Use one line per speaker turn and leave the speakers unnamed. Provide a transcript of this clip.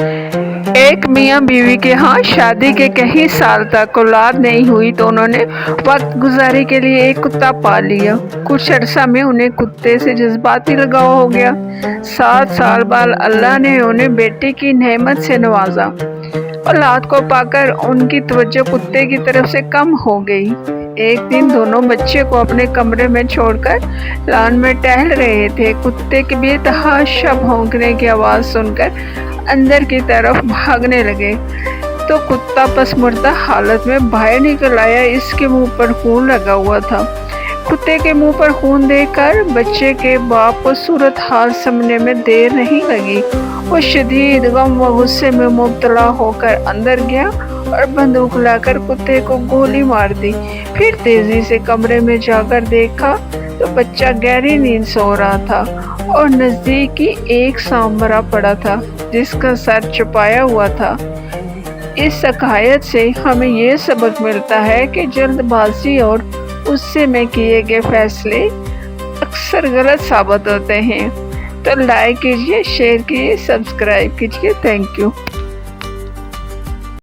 एक मियाँ बीवी के यहाँ शादी के कई साल तक औलाद नहीं हुई तो उन्होंने वक्त गुजारी के लिए एक कुत्ता पाल लिया। कुछ अरसा में उन्हें कुत्ते से जज्बाती लगाव हो गया। 7 साल बाद अल्लाह ने उन्हें बेटे की नेमत से नवाजा। औलाद को पाकर उनकी तवज्जो कुत्ते की तरफ से कम हो गई। एक दिन दोनों बच्चे को अपने कमरे में छोड़कर लॉन में टहल रहे थे। कुत्ते के बेतहाशा भौंकने की आवाज़ सुनकर अंदर की तरफ भागने लगे तो कुत्ता पसमुर्दा हालत में बाहर निकल आया। इसके मुंह पर खून लगा हुआ था। कुत्ते के मुंह पर खून देखकर बच्चे के बाप को सूरत हाल समझने में देर नहीं लगी। वो शदीद गम व गुस्से में मुब्तला होकर अंदर गया और बंदूक लाकर कुत्ते को गोली मार दी। फिर तेजी से कमरे में जाकर देखा तो बच्चा गहरी नींद सो रहा था और नजदीक ही एक सांप मरा पड़ा था जिसका सर छुपाया हुआ था। इस हकायत से हमें ये सबक मिलता है कि जल्दबाजी और गुस्से में किए गए फैसले अक्सर गलत साबित होते हैं। तो लाइक कीजिए, शेयर कीजिए, सब्सक्राइब कीजिए। Thank you.